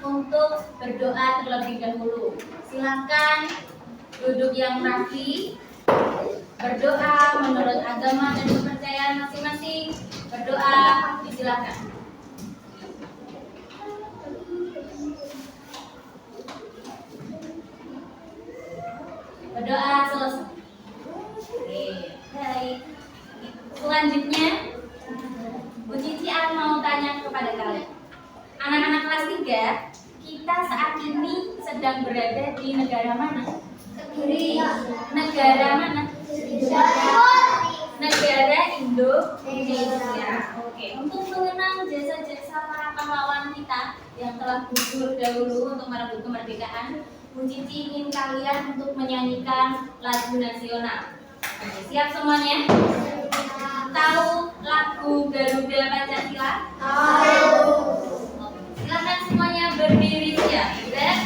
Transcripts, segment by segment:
untuk berdoa terlebih dahulu. Silakan duduk yang rapi, berdoa menurut agama dan kepercayaan masing-masing. Berdoa, disilakan. Berdoa selesai. Oke, baik. Selanjutnya, Bu Cici mau tanya kepada kalian. Anak-anak kelas 3, kita saat ini sedang berada di negara mana? Negara mana? Negara Indonesia. Oke, untuk mengenang jasa-jasa para pahlawan kita yang telah gugur dahulu untuk merebut kemerdekaan, Bu Cici ingin kalian untuk menyanyikan lagu nasional. Oke, siap semuanya? Tahu lagu Garuda Pancasila? Tahu. Silakan semuanya berdiri siap. Nah,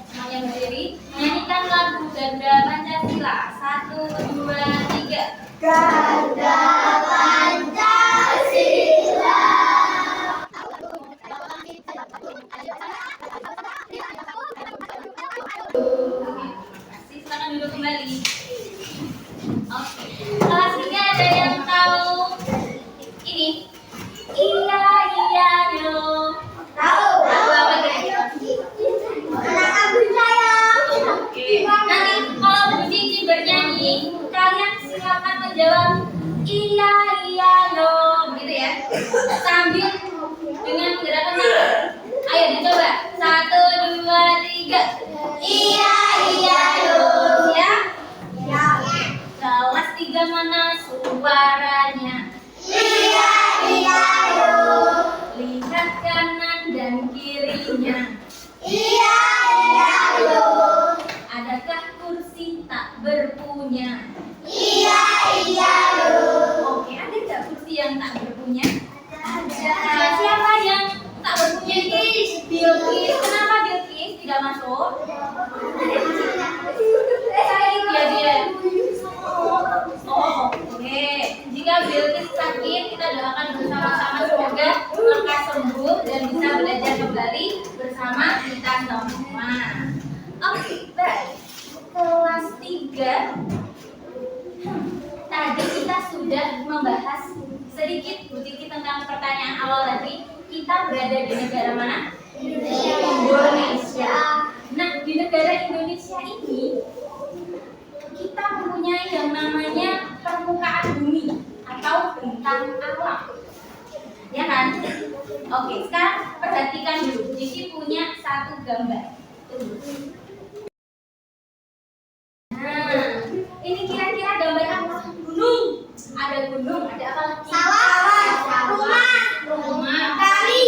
semuanya berdiri. Nyanyikan lagu Garuda Pancasila. 1, 2, 3. Garuda Pancasila. Silakan duduk kembali. Oke. Kelas 3 ada yang tahu ini? Iya yo. Tahu. Apa kira-kira? Anak Abu Sayyaf. Oke. Nanti kalau Bu Cici bernyanyi, kalian silakan menjawab iya yo, gitu ya. Sambil dengan menggerakkan tangan. Ayo dicoba. 1, 2, 3. Iya yo. Ya. Ya. Kelas 3 mana suaranya? Iya yo. Lihat kanan dan kirinya. Iya yo. Adakah kursi tak berpunya? Iya yo. Oke, ada nggak kursi yang tak berpunya? Ada. Siapa yang tak berpunya itu? Bilqis. Kenapa Bilqis tidak masuk? Sakit ya dia. Oh, oke. Jika Bilqis sakit, kita doakan bersama-sama semoga lekas sembuh dan bisa belajar kembali bersama kita semua. Oke, baik. Kelas 3. Tadi kita sudah membahas sedikit Bu Cici tentang pertanyaan awal tadi. Kita berada di negara mana? Indonesia. Nah, di negara Indonesia ini kita mempunyai yang namanya permukaan bumi atau bentang alam. Ya kan? Oke, sekarang perhatikan dulu. Cici punya satu gambar. Nah, ini kira-kira gambar apa? Gunung. Ada gunung, ada apa lagi? Sawah. Rumah. Kali.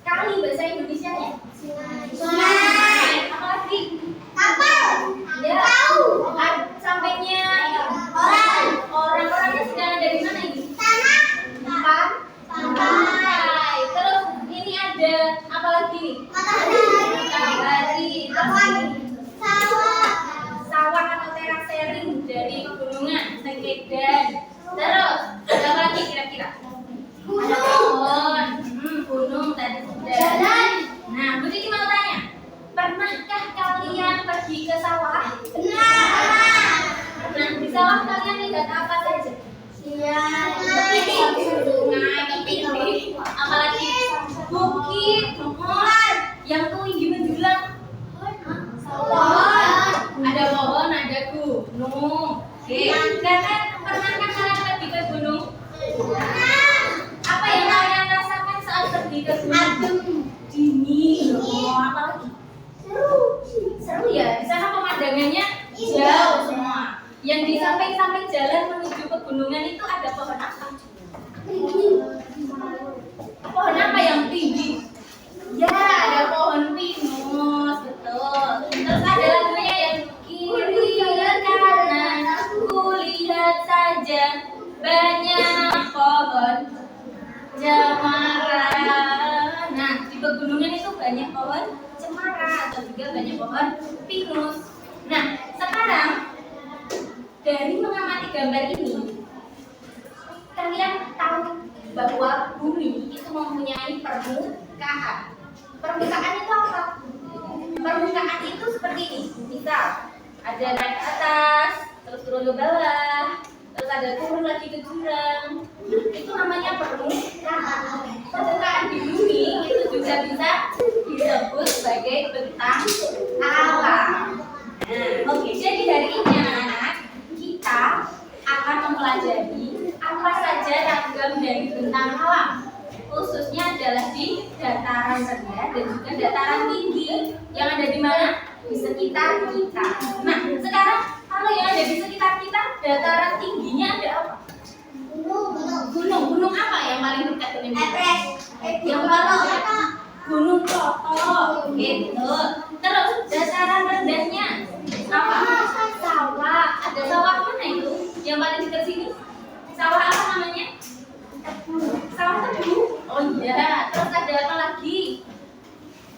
Kali bahasa Indonesia ya? Sungai. Apa lagi? Kapal. Ya. Perahu. Sampainya Orangnya sedang ada di mana ini? tanah. Pantai. Terus ini ada apa lagi nih? Matahari. Sawah atau terasering dari pegunungan, sekedan. Terus ada apa lagi kira-kira? Ada pohon. Gunung tadi sudah. Jalan. Nah, Bu Cici mau tanya, pernahkah kalian pergi ke sawah? Nah, di sawah kalian lihat apa saja? Sungai, kepiting, apalagi bukit, yang tinggi menjulang. Ada pohon, ada gunung. Oke, kalian pernahkah kalian pergi ke gunung? Apa yang kalian rasakan saat pergi ke gunung? Dingin. Apalagi? Seru ya. Di sana pemandangannya jauh semua. Yang di samping-samping jalan menuju pegunungan itu ada pohon apa? Pohon apa yang tinggi? Ya, ada pohon pinus, betul. Terus ada lagunya yang kiri kanan, kulihat saja banyak pohon cemara. Nah, di pegunungan itu banyak pohon cemara atau juga banyak pohon pinus. Nah, sekarang dari mengamati gambar ini, kalian tahu bahwa bumi itu mempunyai permukaan. Permukaan itu apa? Permukaan itu seperti ini. Misal ada naik ke atas, terus turun ke bawah, terus ada turun lagi ke jurang. Itu namanya permukaan. Permukaan di bumi itu juga bisa disebut sebagai bentang alam. Nah, oke, jadi hari ini anak-anak kita akan mempelajari apa saja ragam dari bentang alam, khususnya adalah di dataran rendah dan juga dataran tinggi yang ada di mana? Di sekitar kita. Nah, sekarang kalau yang ada di sekitar kita, dataran tingginya ada apa? Gunung apa yang paling dekat dengan kita? Yang paling dekat Gunung Proto, gitu. Terus dataran rendahnya apa? Sawah. Ada sawah mana itu? Yang paling dekat sini? Sawah apa namanya? Sawah tebu. Oh iya. Terus ada apa lagi?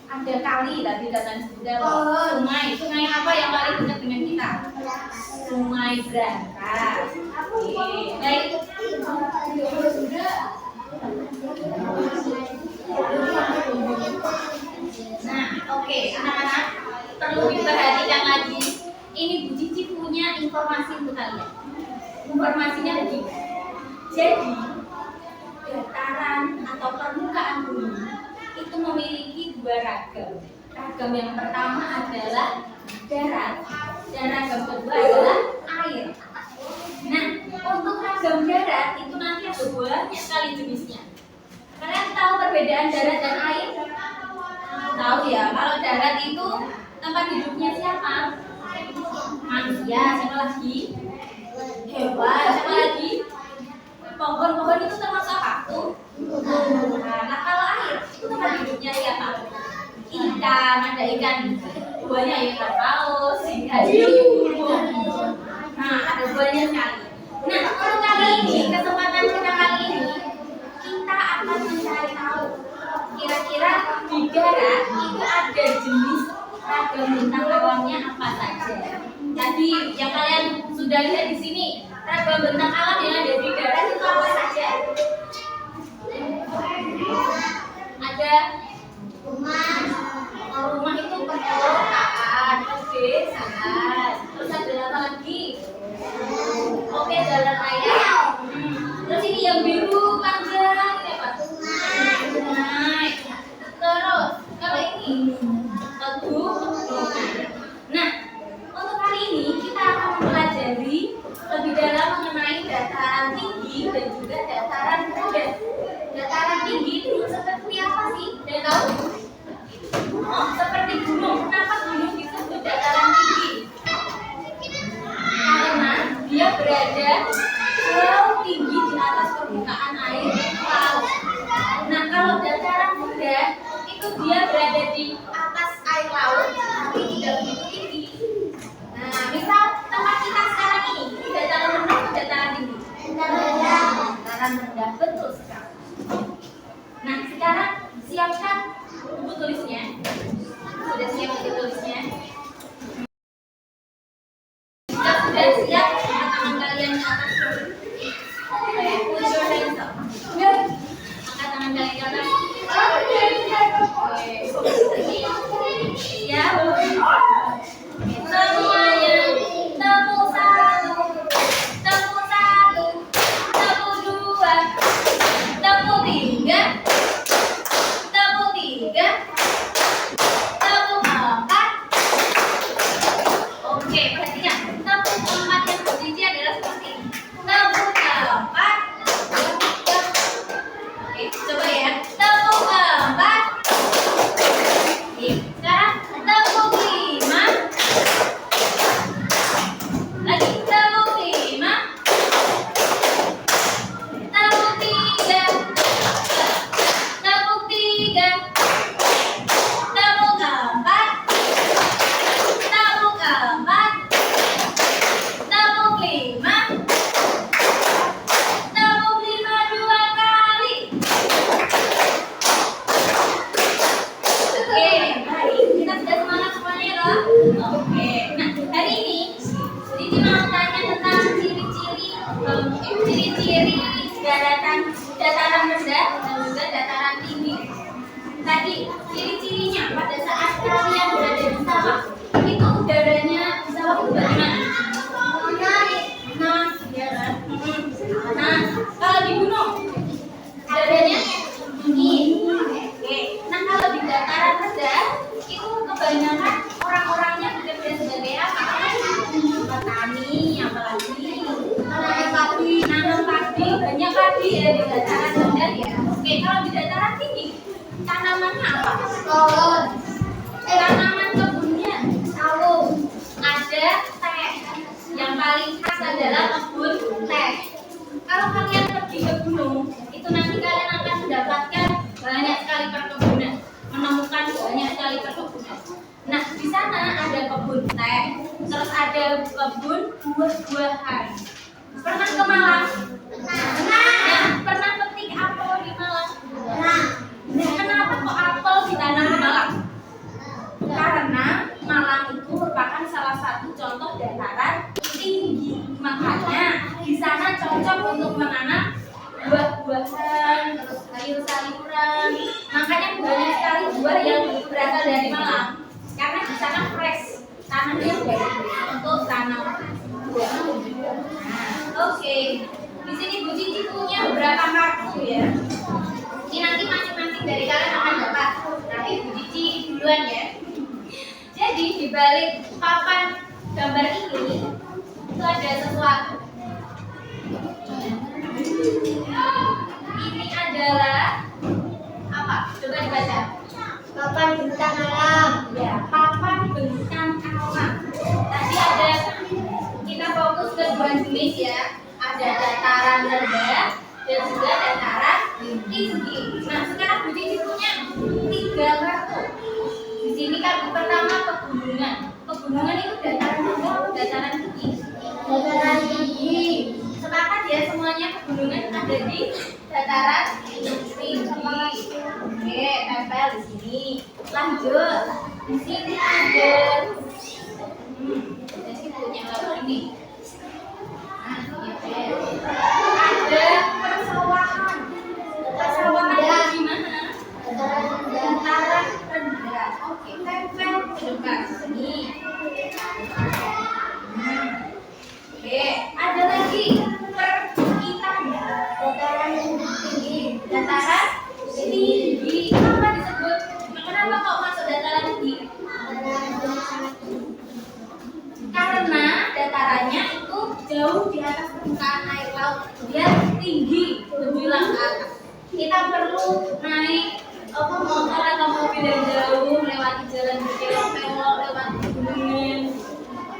Ada kali tadi katanya sudah loh. Sungai apa yang paling dekat dengan kita? Sungai Brantas. Oke, baik. Nah, oke, anak-anak perlu diperhatikan lagi. Ini Bu Cici punya informasi untuk kalian. Informasinya begini. Jadi, dataran atau permukaan bumi itu memiliki dua ragam. Ragam yang pertama adalah darat dan ragam kedua adalah air. Nah, untuk ragam darat itu nanti ada banyak sekali jenisnya. Kalian tahu perbedaan darat dan air? Tahu ya, kalau darat itu tempat hidupnya siapa? Manusia, siapa lagi? Hewan, siapa lagi? Pohon-pohon itu termasuk apa? Nah, kalau air itu tempat hidupnya siapa? Ikan, ada ikan banyak ya, ikan paus, ikan hiu. Nah, ada banyak sekali. Nah, untuk kali ini, kesempatan kita kali ini, kita akan mencari tahu kira-kira di darat itu ada jenis ragam bentang alamnya apa saja. Tadi yang kalian sudah lihat di sini, ragam bentang alam yang ada di darat itu apa saja? Ada rumah itu perkotaan, pedesaan. Terus ada apa lagi? Oke, jalan raya. Terus ini yang biru panjang apa? Sungai. Terus kalau ini pegunungan. Nah, untuk kali ini kita akan mempelajari lebih dalam mengenai dataran tinggi dan juga dataran rendah. Dataran tinggi itu seperti apa sih? Ada tahu? Oh, seperti gunung. Kenapa gunung disebut dataran tinggi? Karena dia berada jauh tinggi di atas permukaan air laut. Nah, kalau dataran rendah itu dia berada di atas kebanyakan orang-orangnya bekerja sebagai apa? Petani, apalagi nanam padi, banyak padi ya di dataran rendah ya. Oke, kalau di dataran tinggi tanamannya apa? Tanaman kebunnya ada teh. Yang paling khas adalah kebun teh. Kalau kalian pergi ke gunung, itu nanti kalian akan mendapatkan banyak sekali perkebunan, menemukan banyak sekali perkebunan. Nah, di sana ada kebun teh, terus ada kebun buah-buahan. Pernah ke Malang? Nah, pernah petik apel di Malang? Nah, kenapa kok apel ditanam di Malang? Karena Malang itu merupakan salah satu contoh dataran tinggi. Makanya di sana cocok untuk menanam buah-buahan, terus sayur-sayuran. Makanya banyak sekali buah yang berasal dari Malang. Karena di sana fresh, tanahnya baik untuk tanam buah. Nah, oke. Di sini Bu Cici punya beberapa kartu ya. Ini nanti masing-masing dari kalian akan dapat. Nanti Bu Cici duluan ya. Jadi di balik papan gambar ini itu ada sesuatu. Ini adalah apa? Coba dibaca. Papan bintang alam. Ya, papan bentang alam. Tadi ada kita fokus ke dua jenis ya. Ada dataran rendah dan juga dataran tinggi. Nah, sekarang Bu Cici punya 3 kartu. Di sini kartu pertama pegunungan. Pegunungan itu dataran rendah atau dataran tinggi? Dataran tinggi. Sepakat ya semuanya pegunungan ada di dataran tinggi. Oke, tempel di sini. Lanjut. Di sini ada jadi punya lagu ini. Nah, gitu. Ada persawahan. Persawahan itu di mana? Dataran rendah. Oke, tempel ke depan sini. Oke, ada lagi perbukitan. Dataran tinggi. Dataran tinggi. Kenapa disebut? Kenapa kok masuk dataran tinggi? Karena datarannya itu jauh di atas permukaan air laut. Dia tinggi menjulang ke atas. Kita perlu naik motor atau mobil yang jauh melewati jalan berkelok-kelok, lewati gunungan.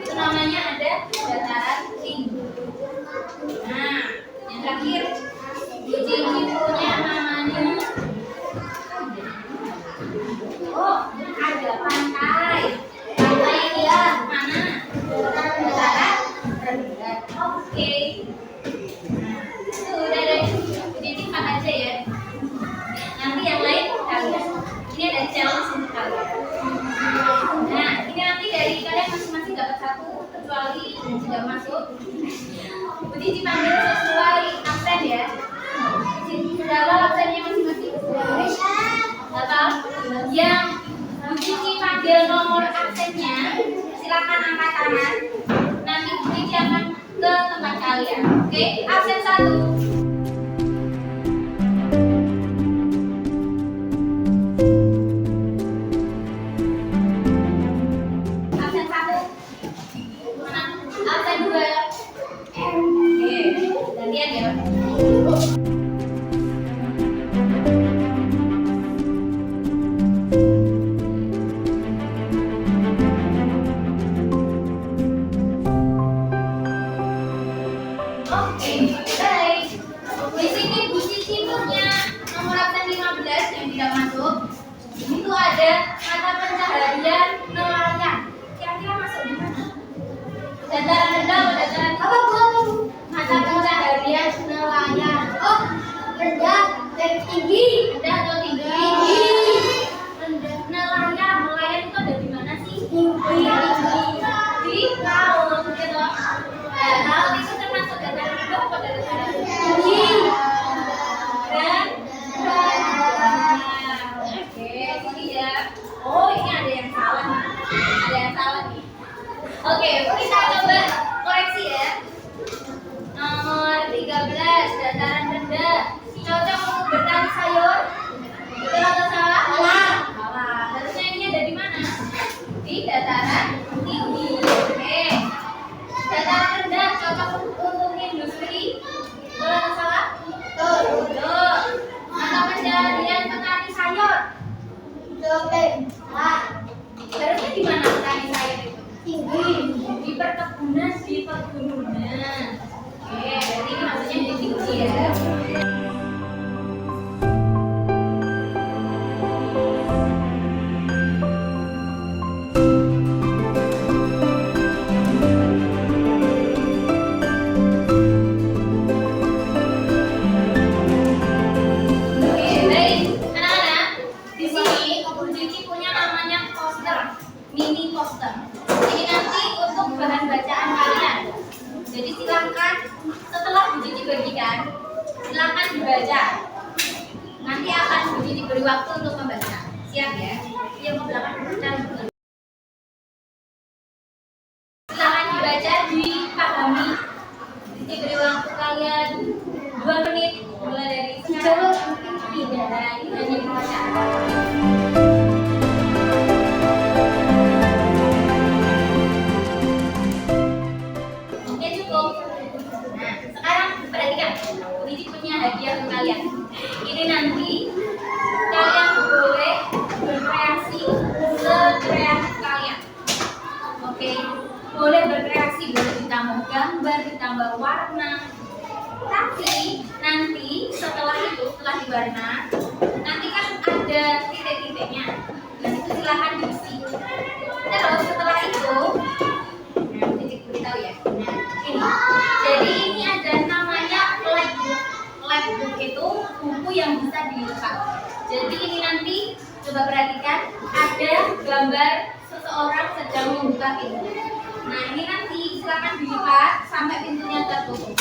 Itu namanya ada dataran tinggi. Nah, yang terakhir Bu Cici punya namanya ada pantai. Pantai ini ya mana? Dataran rendah. Oke. Nah, itu udah deh. Bu Cici mak aja ya. Nanti yang lain kalian. Ini ada challenge untuk kalian. Nah, ini nanti dari kalian masing-masing dapat 1 kecuali yang tidak masuk. Bu Cici panggil sesuai absen ya. Berapa absennya masing-masing? Apa? Yang Bu Cici panggil nomor absennya, silakan angkat tangan. Nanti Bu Cici akan ke tempat kalian. Oke, absen 1. Gantian ya. Oke, baik. Di sini Bu Cici punya nomor absen 15 yang tidak masuk. Itu ada mata pencaharian nelayan. Kira-kira masuk di mana? Dataran rendah atau dataran tinggi? Mata pencaharian nelayan. Oh, rendah dan tinggi. Rendah atau tinggi? Tinggi. Rendah. Nelayan. Nelayan itu ada di mana sih? Tinggi. Di laut gitu. Nah, laut itu termasuk dataran rendah atau dataran tinggi? Dan oke, ini ya. Oh, ini ada yang salah nih. Ada yang salah nih. Oke, kita coba koreksi ya. Nomor 13, dataran rendah. Cocok untuk bertani sayur? Betul atau salah? Salah. Salah. Harusnya ini ada di mana? di dataran tinggi. Oke. Dataran rendah cocok untuk industri. Betul atau salah? Betul. Mata pencaharian petani sayur. Harusnya di mana petani sayur itu? Di perkebunan, di pegunungan. Oke, berarti ini maksudnya di tinggi ya. Oke, baik. Anak-anak, di sini Bu Cici punya namanya poster, mini poster. Ini nanti untuk bahan bacaan kalian. Jadi silakan setelah Bu Cici bagikan, silakan dibaca. Nanti akan Bu Cici beri waktu untuk membaca. Siap ya? Yang ke belakang cari dulu. Silakan dibaca, dipahami. Bu Cici beri waktu kalian 2 menit mulai dari sekarang. Tidak, ini hanya dibaca. Oke, cukup. Nah, sekarang perhatikan. Cici punya hadiah untuk kalian. Ini nanti kalian boleh berkreasi sekreatif kalian. Oke, boleh berkreasi, boleh ditambah gambar, ditambah warna. Tapi nanti setelah itu, setelah diwarna, nanti kan ada titik-titiknya. Nah, itu silahkan diisi. Terus setelah itu, nah, titik beritahu ya. Nah, ini. Jadi ini ada namanya flagbook. Flagbook itu buku yang bisa dilipat. Jadi ini nanti coba perhatikan, ada gambar seseorang sedang membuka pintu. Nah, ini nanti silakan dilipat sampai pintunya tertutup.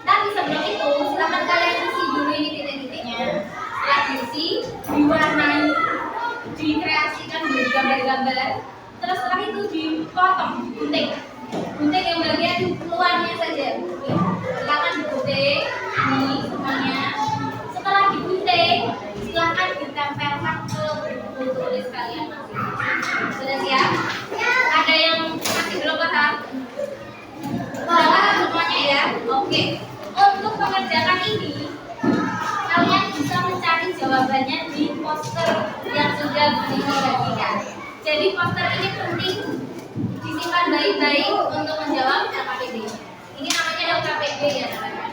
Tapi sebelum itu, silakan kalian isi dulu ini titik-titiknya. Setelah diisi, diwarnai, dikreasikan menjadi gambar-gambar. Terus setelah itu dipotong, digunting. Gunting yang bagian luarnya saja. Silakan digunting, ini semuanya. Setelah digunting, silakan ditempelkan ke buku tulis kalian. Sudah siap? Ada yang masih belum paham? Paham semuanya ya? Oke. Untuk mengerjakan ini, kalian bisa mencari jawabannya di poster yang sudah dibagikan. Jadi poster ini penting disimpan baik-baik untuk menjawab LKPD. Ini namanya LKPD ya, teman-teman.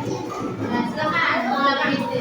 Nah, silakan LKPD.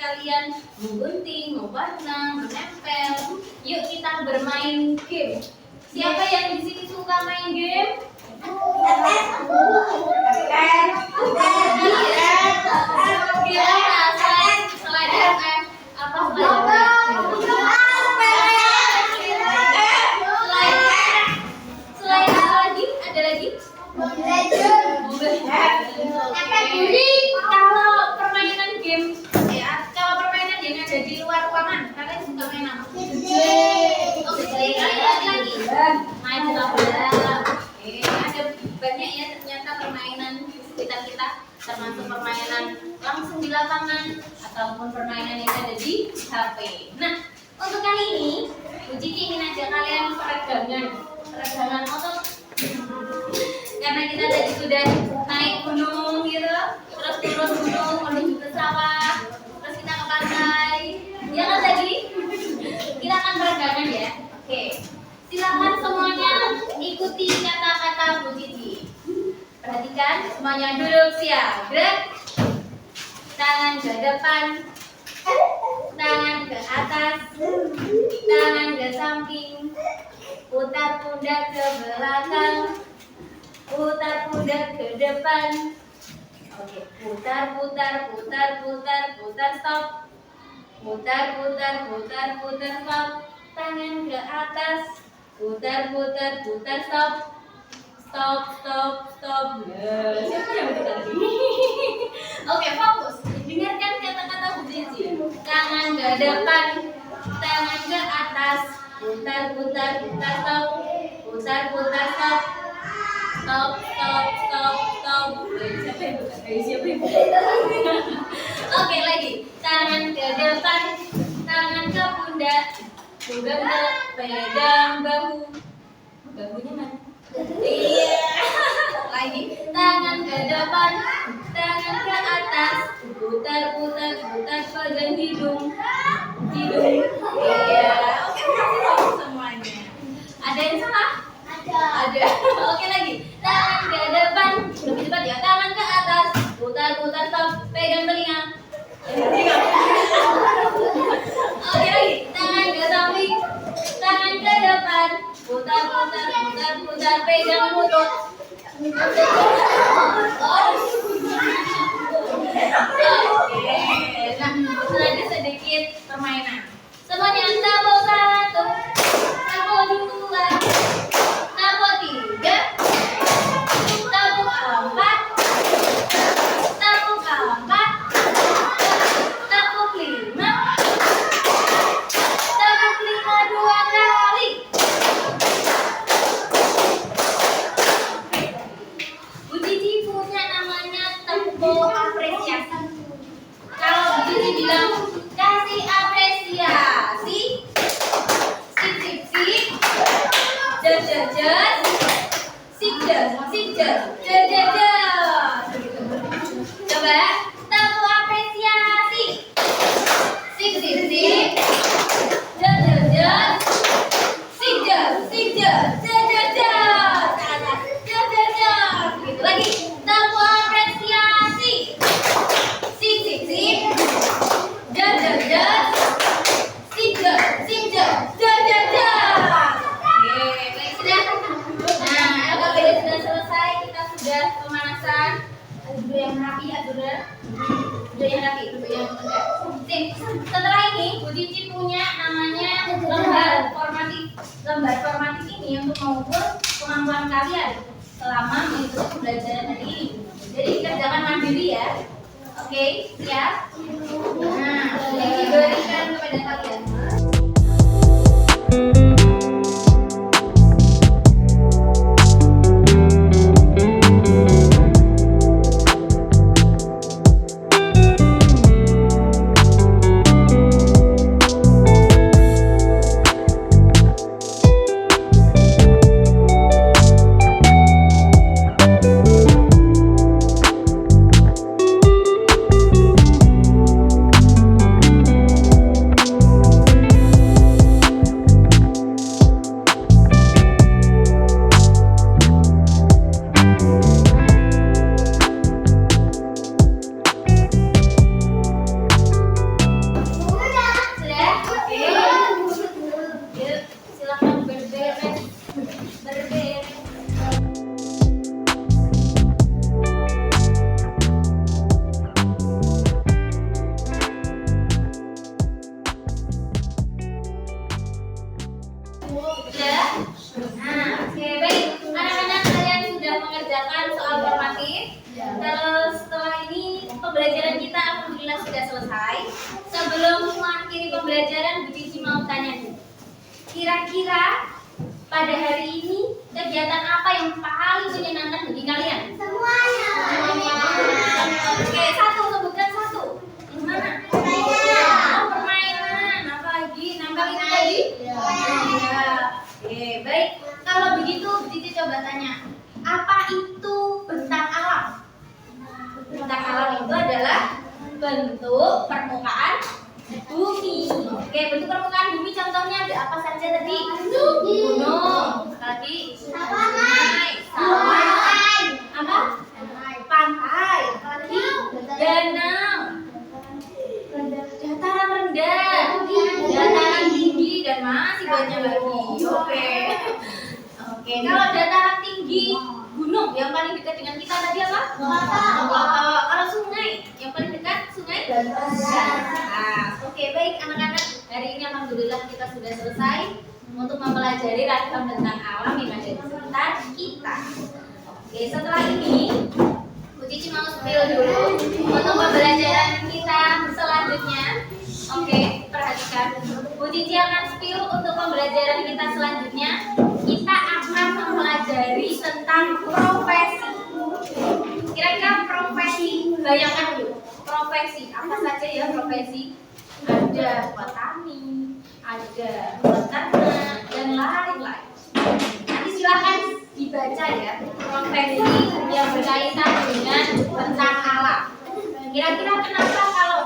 kalian menggunting, mewarna, menempel. Yuk kita bermain game. Siapa yang di sini suka main game? Kalau permainan game yang ada di luar ruangan, kalian suka main apa? Lagi. Main bola. Oke, ada banyak ya ternyata permainan di sekitar kita, termasuk permainan langsung di lapangan ataupun permainan yang ada di HP. Nah, untuk kali ini, Bu Cici ingin ajak kalian peregangan otot. Karena kita tadi sudah naik gunung gitu, terus turun gunung menuju ke sawah, terus kita ke pantai. Ya kan tadi? Kita akan peregangan ya. Oke. Silakan semuanya ikuti kata-kata Bu Cici. Perhatikan, semuanya duduk siap. Gerak. Tangan ke depan, tangan ke atas, tangan ke samping, putar pundak ke belakang, putar pundak ke depan. Oke, putar, stop. Putar, stop. Tangan ke atas. Putar, stop. Stop. Siapa yang betul tadi? Oke, fokus. Dengarkan kata-kata Bu Cici. Tangan ke depan, tangan ke atas. Putar, stop. Putar, stop. Stop. Siapa yang betul? Oke, lagi. Tangan ke depan, tangan ke pundak. Pegang bahu. Bahunya mana? Iya. Lagi. Tangan ke depan, tangan ke atas. Putar, pegang hidung. Iya. Oke, berhasil semuanya. Ada yang salah? Ada. Oke, lagi. Tangan ke depan. Lebih cepat ya. Tangan ke atas. Putar, stop. Pegang telinga. Oke, lagi. Tangan ke samping. Tangan ke depan. Putar, pegang lutut. Oke. Nah, ada sedikit permainan. Semuanya tabel 1, tabel 2, tabel 3, tabel 4, tabel 5, tabel 5 2 kali. Bu Cici punya namanya tepuk apresiasi. Kalau Bu Cici bilang kasih apresiasi, sip, jas. Coba tepuk apresiasi, sip, jas. Gitu lagi. Tepuk apresiasi, sip, jas. Oke, baik sudah. Nah, apabila sudah selesai, kita sudah pemanasan. Duduk yang rapi ya, duduk yang tegak. Sip. Setelah ini, Bu Cici punya namanya lembar formatif ini untuk mengukur kemampuan kalian selama mengikuti pembelajaran hari ini. Jadi kerjakan mandiri ya. Oke, siap? Nah, ini diberikan kepada kalian. pembelajaran kita alhamdulillah sudah selesai. Sebelum mengakhiri pembelajaran, Bu Cici mau tanya nih. Kira-kira pada hari ini kegiatan apa yang paling menyenangkan bagi kalian? Semuanya. Oke, satu, sebutkan satu. Yang mana? Oh, permainan. Apa lagi? Nambah itu tadi? Ya. Oke, baik. Kalau begitu, Bu Cici coba tanya. Apa itu bentang alam? Bentang alam itu adalah bentuk permukaan bumi. Oke, bentuk permukaan bumi contohnya ada apa saja tadi? Gunung, lagi sungai, sawah, apa? Pantai, lagi danau, dataran rendah, dataran tinggi, dan masih banyak lagi. Oke, kalau dataran tinggi gunung yang paling dekat dengan kita tadi apa? Kalau sungai yang paling dekat sungai? Oke, baik anak-anak, hari ini alhamdulillah kita sudah selesai untuk mempelajari ragam tentang alam yang ada di sekitar kita. Oke, setelah ini Bu Cici mau spill dulu untuk pembelajaran kita selanjutnya. Oke, perhatikan. Bu Cici akan spill untuk pembelajaran kita selanjutnya. Kita akan mempelajari tentang profesi. Kira-kira profesi, bayangkan dulu. Profesi, apa saja ya profesi? Ada petani, ada peternak, dan lain-lain. Nanti silakan dibaca ya, profesi yang berkaitan dengan tentang alam. Kira-kira kenapa kalau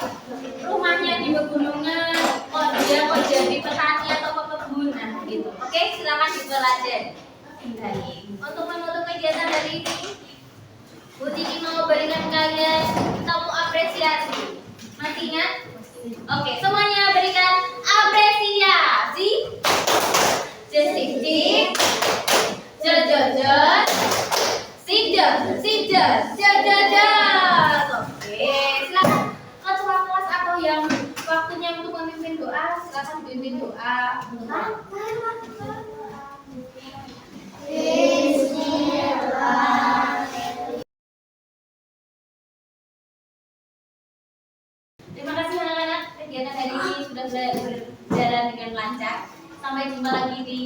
rumahnya di pegunungan, kok dia jadi petani atau pekebun, nah gitu. Oke, silakan dipelajari. Untuk menutup kegiatan hari ini, Bu Cici mau berikan kalian tamu apresiasi. Masih ingat? Oke, semuanya berikan apresiasi. Sip, sip, jod, jod, jod. Sip, jod, jod, jod. Oke, silakan ketua kelas atau yang waktunya untuk memimpin doa, silakan pimpin doa. Terima kasih anak-anak, kegiatan hari ini sudah berjalan dengan lancar. Sampai jumpa lagi di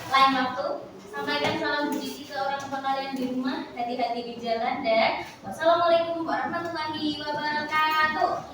lain waktu. Sampaikan salam Bu Cici ke orang tua kalian di rumah. Hati-hati di jalan dan wassalamualaikum warahmatullahi wabarakatuh.